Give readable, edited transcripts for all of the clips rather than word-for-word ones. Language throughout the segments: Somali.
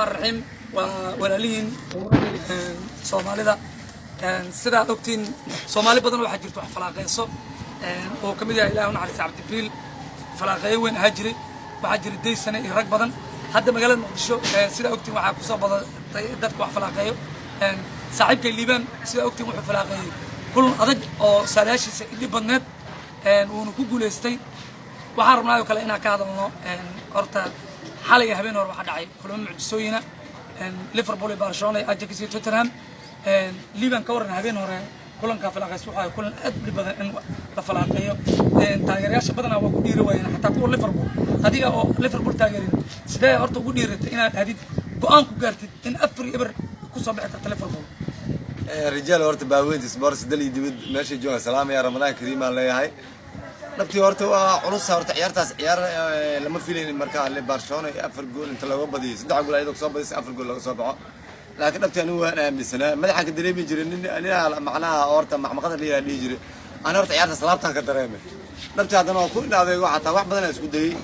الرحيم walaalin Soomaalida sida ogtiin Soomaali badan waxa jirto wax falaaqeyso oo kamid yahay Ilaahu naxariis Cabdibiil falaaqay weyn hajri waxa jiray deysana iyo rag badan hadda magaalada Muqdisho sida ogtiin waxa ku soo badatay dadku wax falaaqeeyo saaxiibkay Liibaan sida ogtiin wuxuu falaaqeeyay kul adag oo salaashiisa idib badneed uu ku guuleystay waxa rabnaa kale inaan ka hadalno horta xalay habeen hore waxa dhacay kulamo mucjisooyina Liverpool iyo Barcelona Ajax iyo Tottenham Liban ka waran habeen hore kulanka falaqays waxa kulan aad u badan in la falaqeeyo taageerayaasha badan waa ku dhiiri waayeen xataa kuwa Liverpool adiga oo Liverpool taageerin sidee horta ugu dhiiratay inaad hadid go'aan ku gaartid in afar ibar ku soo bixi karto Liverpool رجال ورت باوين سبورس دلي دبد ماشي جو سلام يا رمضان كريم الله يهاي نبتي ورت عنص ورت عيارتاس عيار لما فيلين مركا اللي برشلونه افر جول انت لو بدي صدق اقول ايدك صوب بس افر جول لو صوبعه لكن نبتي انا من سنه مدحك دريمي جرين انا معناها ورت مع مقدر اللي يجري انا ورت عيارتاس لابتان كدريمي نبتي هذا ما كنا هذا حتى واحد بدنا اسكو دي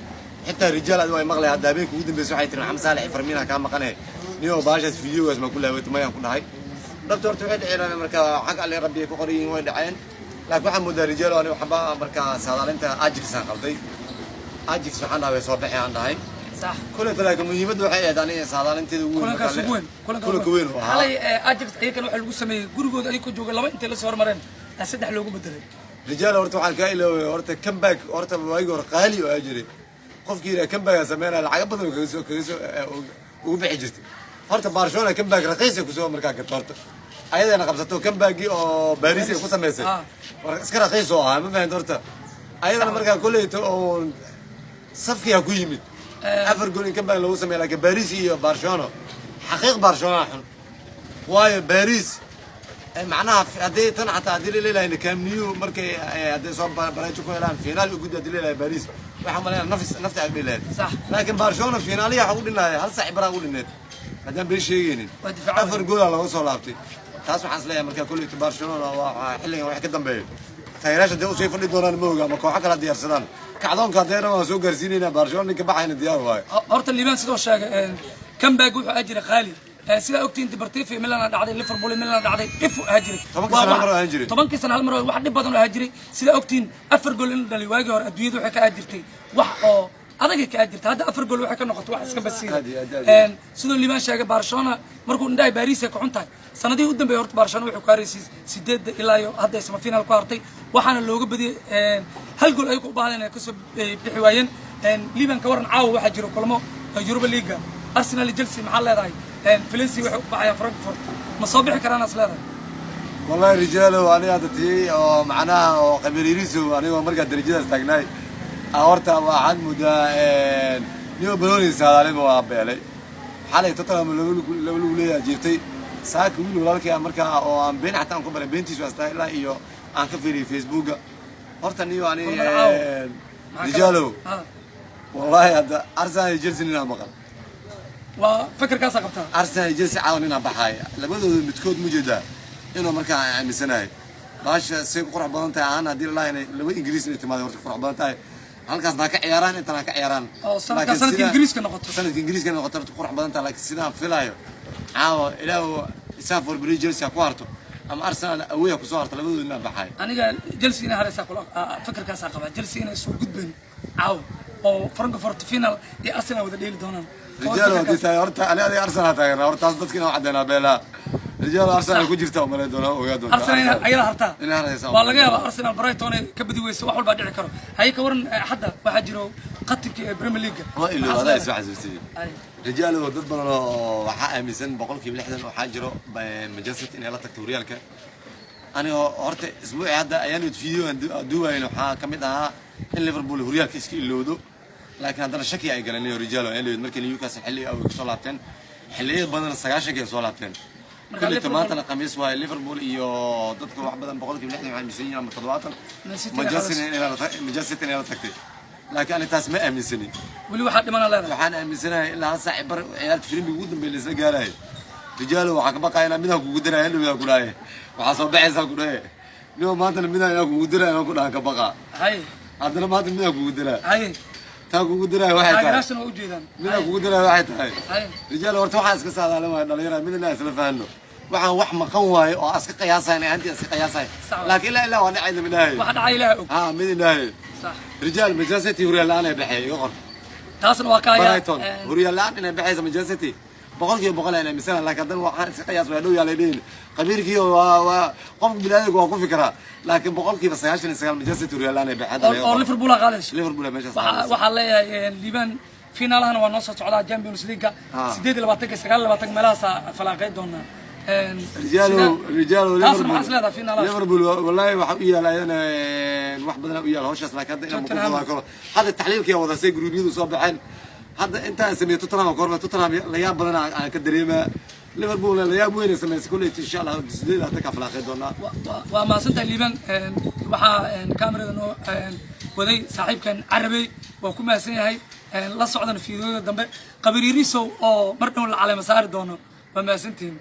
حتى الرجال واي مغلي هذا بيك ودن بس waxay tirin xamsa salih farmiina ka maqanay niyo baashas videos ma kula way tumayaan ku dhahay دكتور توحيد عينا مركا حق اللي ربي كقرين وين دعين لكن محمد الرجال أنا وحبا مركا سادال أنت أجيكس قلبي أجيكس سبحان الله يصبح عندها صح كل ذلك مهم دوحيد يعني سادال أنت كلن كسبوين كلن كوين هاي أجيكس أي كانوا حلو سمي جورجود أي كوجو لما أنت لسه مرن أسد حلو بدري رجال ورتو على كايلو ورت كم باك ورت وايجور قالي وأجري قف كيرا كم باك زمان العجب بدو كيسو وبحجت ورت برشلونة كم باك رقيس كيسو مركا كتورت أيضا أنا قبضته كم باقي أو باريس يخص ميسي اسكر رخيصه ما فهمت ورته أيضا أنا مركا كله تو صفقي أكو يمد أفر قولين كم باقي لو سمي لكن باريس هي برشلونة حقيقة برشلونة حن واي باريس معناها هذه تنحت هذه الليلة إن كان نيو مركي هذه صوب برايتو كل الآن فينال وجود هذه الليلة باريس وحملنا نفس الليلة صح لكن برشلونة فينالية حقول لنا هل صعب أقول لنا هذا بيشيجين أفر قول الله وصل لابتي taas waxaan isleeyahay marka kulli Barcelona waa xilligan wax ka dambeeyay taageerayaasha dee u soo fadhi doonaan mooga ama kooxo kala diyaarsadaan kacdoonka deena waa soo gaarsiinayna Barcelona ka baxayna diyaar waay horta Liban sidoo sheegay comeback wuxuu ajira qaali sida ogtiin Deportivo Milan dhacday Liverpool Milan dhacday ifu ajiri 10 sano hal mar wax dhib badan oo ajiri sida ogtiin afar gool in dhalay waagi hore adduunyadu waxay ka ajirtay wax oo adaga ka ajirta hadda afar gool waxay ka noqotay wax iska basiir sidoo Liban sheegay Barcelona markuu indhahay Paris ay ku xuntahay sanadii u dambeeyay horta Barcelona wuxuu ka reesay 8 ilaa iyo hadda isma final ku hartay waxaana looga badiyay hal gool ay ku baahadeen ay ka soo bixi waayeen Liban ka waran caawa waxa jiro kulmo Europa League Arsenal iyo Chelsea maxaa leedahay Valencia wuxuu baxaya Frankfurt ma soo bixi karaan asleedahay والله رجال وانا هذا او معناها او قبيريسو انا marka darajada taagnay aorta waxaan mudaa niyo baloni saadaalay waa beelay xalay Tottenham lagu leeyahay jirtay saaka wiil walaalkay marka oo aan been xataa aan ku baray beentiisu astaa ilaa iyo aan ka fiiriyay Facebook horta niyo ani رجالو والله هذا Arsenal Chelsea nina maqal waa fikirkaas qabtaa Arsenal Chelsea caawinina baxay labadooda midkood mujida inuu marka aaminsanahay baasha si qurux badan tahay aan hadii la inay laba Ingiriis inay timaado horta qurux badan tahay halkaas ka ciyaaraan inta ka ciyaaraan sanadka Ingiriiska noqoto sanadka Ingiriiska noqoto qurux badan tahay laakiin sidaan filayo caawa ilaa Safar Bridge Chelsea ku harto ama Arsenal away ku soo harto labadooda inay baxay aniga Chelsea inay haraysa kula fikirkaas qaba Chelsea inay soo gudbeen caawa oo Frankfurt final iyo Arsenal wada dheeli doonaan رجال ودي horta ani Arsenal taageerna horta dadkina wax cadeena beela رجال Arsenal ku jirta umaleey doona ogaado Arsenal ayada hartaa waa laga yaabaa Arsenal Brighton ka badi weyso wax walba dhici karo hay ka waran hadda waxa jiro qatinka Premier League waa ilaa wada is wax xasuustay رجال dad badan oo waxa aaminsan 60% waxa jiro Manchester City inay la tagto Realka aniga horta isbuuci hadda ayaan video duwayno waxa kamid ahaa in Liverpool Realka iska ilowdo لكن هذا الشكل أي قال لي رجال اللي مركز نيوكاسل حلي أو صلاتين حلية بدل السجاشة كي صلاتين كل التماثل القميص وليفربول إيو ضدكم واحد بدل بقولك بنحكي عن مسيين عم تطلعات مجلسين إلى تكتيك لكن أنا تسمع من سنة ولي واحد من الله وحنا من سنة إلا هسه عبر عيال تفرين بيقودن بالنسبة قاله رجال وحكم بقى أنا منها قودنا هلا ويا قرايه وحصل بعزها قرايه اليوم ما أنت منها يا قودنا أنا قراها كبقى هاي عندنا ما أنت منها قودنا هاي تاكو قدرة واحد taageeraashana waa u jeedaan من أكو قدرة واحد هاي Haye. رجال ورت واحد اسكت هذا لما دليرة من الناس اللي فهموا waxaan wax maqan waayo oo aska qiyaasayna anti aska qiyaasay laakiin la ilaa waa dhacay minaahay waxa dhacay ilaahay og ha minaahay sax رجال مجازتي وريال laan ay baxay yoqor taasna waa ka Brighton وريال laan inay baxaysa مجازتي boqolkiiba boqol ay miisaan laakiin dan waxaan iska qiyaas waa dhow yaaladeen qabiirkii waa qof bilaadiga waa ku fikraa laakiin boqolkiiba 99 مجازتي وريال laan ay baxay oo Liverpool qaadays Liverpool meesha waxa leeyahay liban finaalahana waa noo soo socdaa Champions League 28 29 meelahaas falaaqay doonaa رجال ليفربول والله وحق يالا wax badan u yaal hawshaas laakiin hadda inaan muqdo karo hada taxliilkii wada say gruubyadu soo baxeen hadda inta sameeyo Tottenham korma Tottenham la yaab badan aan ka dareemaa Liverpool la yaab weyn sameeyay kulli insha Allah sidii aad ka falaaqay doonaa waa ma santa liban waxa kaamirada noo waday saaxiibkan Arabi waa ku maasan yahay la socdana fiidiyooda dambe qabriiriso oo mar dhow la calaamad saari doono waa maasantiin